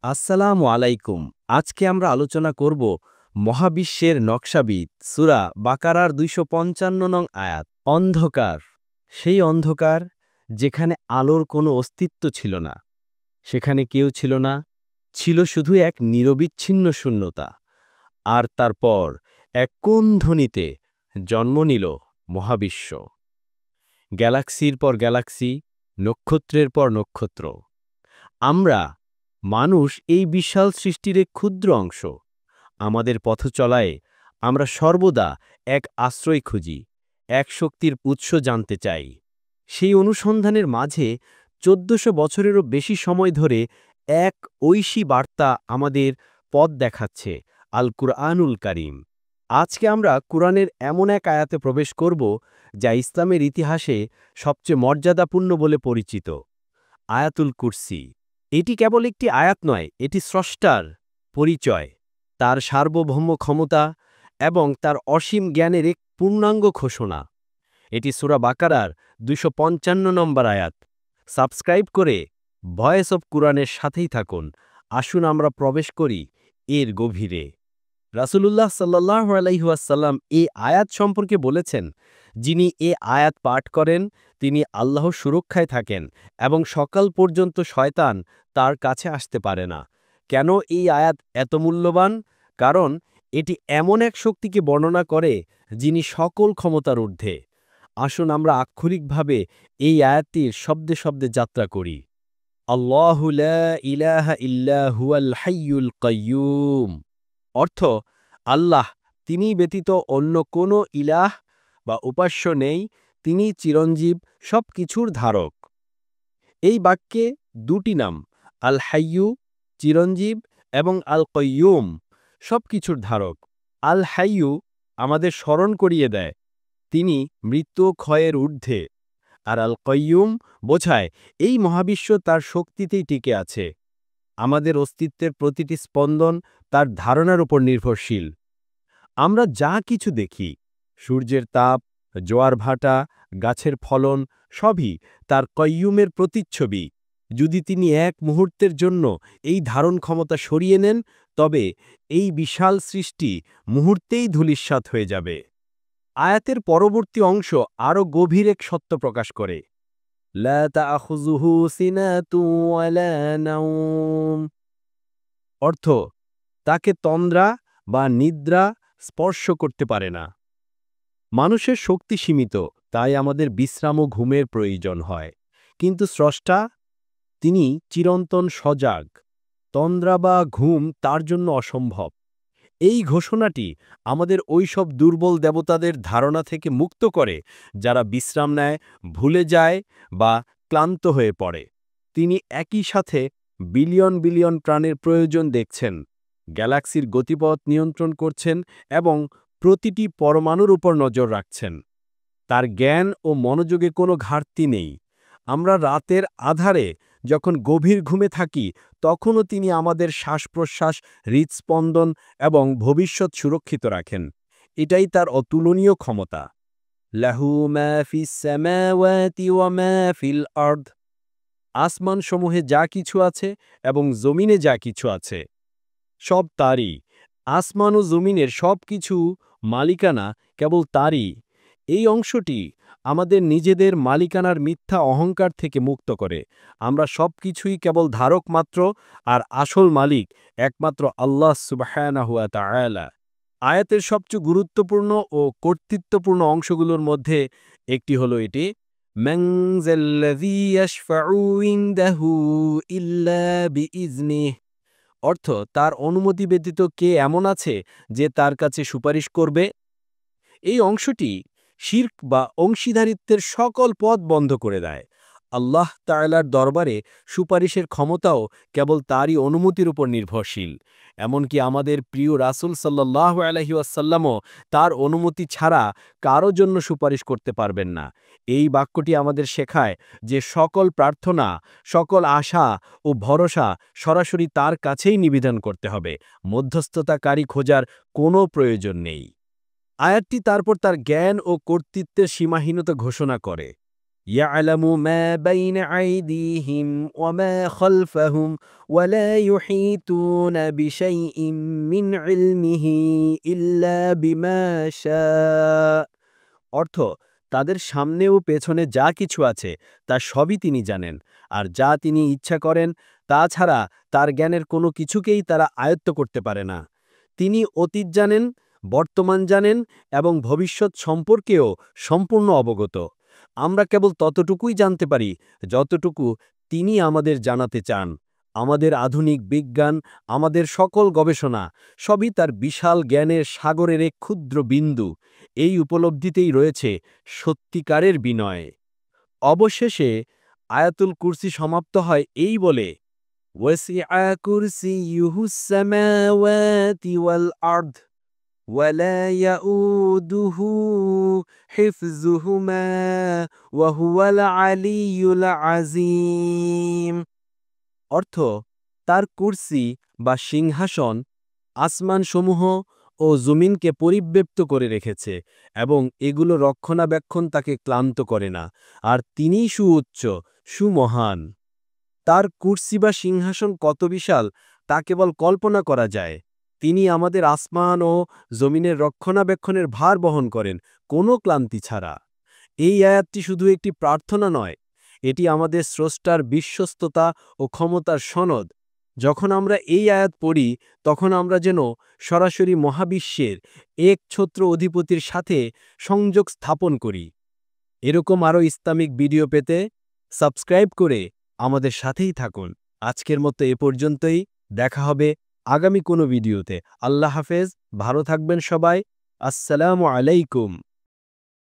আসসালামু আলাইকুম। আজকে আমরা আলোচনা করব মহাবিশ্বের নকশাবিদ সূরা বাকারার ২৫৫ নং আয়াত। অন্ধকার, সেই অন্ধকার যেখানে আলোর কোনো অস্তিত্ব ছিল না, সেখানে কেউ ছিল না, ছিল শুধু এক নিরবিচ্ছিন্ন শূন্যতা। আর তারপর এক কোন ধ্বনিতে জন্ম নিল মহাবিশ্ব। গ্যালাক্সির পর গ্যালাক্সি, নক্ষত্রের পর নক্ষত্র। আমরা মানুষ এই বিশাল সৃষ্টির এক ক্ষুদ্র অংশ। আমাদের পথ চলায় আমরা সর্বদা এক আশ্রয় খুঁজি, এক শক্তির উৎস জানতে চাই। সেই অনুসন্ধানের মাঝে ১৪০০ বছরেরও বেশি সময় ধরে এক ঐশী বার্তা আমাদের পথ দেখাচ্ছে, আল কুরআনুল কারীম। আজকে আমরা কুরআনের এমন এক আয়াতে প্রবেশ করব যা ইসলামের ইতিহাসে সবচেয়ে মর্যাদাপূর্ণ বলে পরিচিত, আয়াতুল কুরসি। এটি কেবল একটি আয়াত নয়, এটি স্রষ্টার পরিচয়, তার সার্বভৌম ক্ষমতা এবং তার অসীম জ্ঞানের এক পূর্ণাঙ্গ ঘোষণা। এটি সূরা বাকারার ২৫৫ নম্বর আয়াত। সাবস্ক্রাইব করে ভয়েস অব কুরআনের সাথেই থাকুন। আসুন আমরা প্রবেশ করি এর গভীরে। রাসূলুল্লাহ সাল্লাল্লাহু আলাইহি ওয়াসাল্লাম এই আয়াত সম্পর্কে বলেছেন, যিনি এ আয়াত পাঠ করেন তিনি আল্লাহর সুরক্ষায় থাকেন এবং সকাল পর্যন্ত শয়তান তার কাছে আসতে পারে না। কেন এই আয়াত এত মূল্যবান? কারণ এটি এমন এক শক্তিকে বর্ণনা করে যিনি সকল ক্ষমতার ঊর্ধ্বে। আসুন আমরা আক্ষরিকভাবে এই আয়াতটির শব্দে শব্দে যাত্রা করি। আল্লাহু লা ইলাহা ইল্লা হুয়াল হাইয়ুল কাইয়্যুম। অর্থ, আল্লাহ, তিনি ব্যতীত অন্য কোনো ইলাহ বা উপাস্য নেই, তিনি চিরঞ্জীব, সব কিছুর ধারক। এই বাক্যে দুটি নাম, আল হাইয়ু চিরঞ্জীব এবং আল কয়্যুম সব কিছুর ধারক। আল হাইয়ু আমাদের স্মরণ করিয়ে দেয় তিনি মৃত্যু ক্ষয়ের ঊর্ধ্বে, আর আল কয়্যুম বোঝায় এই মহাবিশ্ব তার শক্তিতেই টিকে আছে। আমাদের অস্তিত্বের প্রতিটি স্পন্দন তার ধারণার উপর নির্ভরশীল। আমরা যা কিছু দেখি, সূর্যের তাপ, জোয়ার ভাটা, গাছের ফলন, সবই তার কয়্যুমের প্রতিচ্ছবি। যদি তিনি এক মুহূর্তের জন্য এই ধারণ ক্ষমতা সরিয়ে নেন, তবে এই বিশাল সৃষ্টি মুহূর্তেই ধূলিসাৎ হয়ে যাবে। আয়াতের পরবর্তী অংশ আরও গভীর এক সত্য প্রকাশ করে। লা তাখুযুহু সিনাতুন ওয়ালা নাওম। অর্থ, তাকে তন্দ্রা বা নিদ্রা স্পর্শ করতে পারে না। মানুষের শক্তি সীমিত, তাই আমাদের বিশ্রাম ও ঘুমের প্রয়োজন হয়। কিন্তু স্রষ্টা, তিনি চিরন্তন সজাগ। তন্দ্রা বা ঘুম তার জন্য অসম্ভব। এই ঘোষণাটি আমাদের ওইসব দুর্বল দেবতাদের ধারণা থেকে মুক্ত করে যারা বিশ্রাম নেয়, ভুলে যায় বা ক্লান্ত হয়ে পড়ে। তিনি একই সাথে বিলিয়ন বিলিয়ন প্রাণের প্রয়োজন দেখছেন, গ্যালাক্সির গতিপথ নিয়ন্ত্রণ করছেন এবং প্রতিটি পরমাণুর উপর নজর রাখছেন। তার জ্ঞান ও মনোযোগে কোনো ঘাটতি নেই। আমরা রাতের আধারে যখন গভীর ঘুমে থাকি, তখনও তিনি আমাদের শ্বাস-প্রশ্বাস, হৃদস্পন্দন এবং ভবিষ্যৎ সুরক্ষিত রাখেন। এটাই তার অতুলনীয় ক্ষমতা। লাহু মা ফিস সামাওয়াতি ওয়া মা ফিল আরদ। আসমানসমূহে যা কিছু আছে এবং জমিনে যা কিছু আছে, সব তারই। আসমান ও জমিনের সব কিছু মালিকানা কেবল তারই। এই অংশটি আমাদের নিজেদের মালিকানার মিথ্যা অহংকার থেকে মুক্ত করে। আমরা সব কিছুই কেবল ধারক মাত্র, আর আসল মালিক একমাত্র আল্লাহ সুবহানাহু ওয়া তাআলা। আয়াতের সবচেয়ে গুরুত্বপূর্ণ ও কর্তৃত্বপূর্ণ অংশগুলোর মধ্যে একটি হলো এটি, মান যাল্লাযী ইয়াশফাউ ইনদাহু ইল্লা বিইজনিহি। অর্থ, তার অনুমতি ব্যতীত কে এমন আছে যে তার কাছে সুপারিশ করবে? এই অংশটি শিরক বা অংশীদারিত্বের সকল পথ বন্ধ করে দেয়। আল্লাহ তাআলার দরবারে সুপারিশের ক্ষমতাও কেবল তারই অনুমতির উপর নির্ভরশীল। এমনকি আমাদের প্রিয় রাসূল সাল্লাল্লাহু আলাইহি ওয়াসাল্লামও তার অনুমতি ছাড়া কারো জন্য সুপারিশ করতে পারবেন না। এই বাক্যটি আমাদের শেখায় যে সকল প্রার্থনা, সকল আশা ও ভরসা সরাসরি তার কাছেই নিবেদন করতে হবে। মধ্যস্থতাকারী খোঁজার কোনো প্রয়োজন নেই। আয়াতটি তারপর তার জ্ঞান ও কর্তৃত্বের সীমাহীনতা ঘোষণা করে। يعلم ما بين أيديهم وما خلفهم ولا يحيطون بشيء من علمه إلا بما شاء অর্থ তাদের সামনে ও পেছনে যা কিছু আছে তা সবই তিনি জানেন আর যা তিনি ইচ্ছা করেন তা ছাড়া তার জ্ঞানের কোনো কিছুকেই তারা আয়ত্ত করতে পারে না তিনি অতীত জানেন বর্তমান জানেন এবং ভবিষ্যৎ সম্পর্কেও সম্পূর্ণ অবগত আমরা কেবল ততটুকুই জানতে পারি যতটুকু তিনি আমাদের জানাতে চান আমাদের আধুনিক বিজ্ঞান আমাদের সকল গবেষণা সবই তার বিশাল জ্ঞানের সাগরের এক ক্ষুদ্র বিন্দু এই উপলব্ধিতেই রয়েছে সত্যিকারের বিনয় অবশেষে আয়াতুল কুরসি সমাপ্ত হয় এই বলে ওয়াসিআ কুরসিয়ুহুস সামাওয়াতি ওয়াল আরদ ওয়ালা ইয়াউদুহু হিফযুহুমা ওয়া হুয়াল আলিয়্যুল আযীম অর্থ তার কুরসি বা সিংহাসন আসমানসমূহ ও জমিনকে পরিব্যাপ্ত করে রেখেছে এবং এগুলো রক্ষণাবেক্ষণ তাকে ক্লান্ত করে না আর তিনিই সুউচ্চ সুমহান তার কুরসি বা সিংহাসন কত বিশাল তা কেবল কল্পনা করা যায় তিনি আমাদের আসমান ও জমিনের রক্ষণাবেক্ষণের ভার বহন করেন কোনো ক্লান্তি ছাড়া এই আয়াতটি শুধু একটি প্রার্থনা নয় এটি আমাদের স্রষ্টার বিশ্বস্ততা ও ক্ষমতার সনদ যখন আমরা এই আয়াত পড়ি তখন আমরা যেন সরাসরি মহাবিশ্বের একছত্র অধিপতির সাথে সংযোগ স্থাপন করি এরকম আরও ইসলামিক ভিডিও পেতে সাবস্ক্রাইব করে আমাদের সাথেই থাকুন আজকের মতো এ পর্যন্তই দেখা হবে আগামী কোনো ভিডিওতে আল্লাহ হাফেজ ভালো থাকবেন সবাই আসসালামু আলাইকুম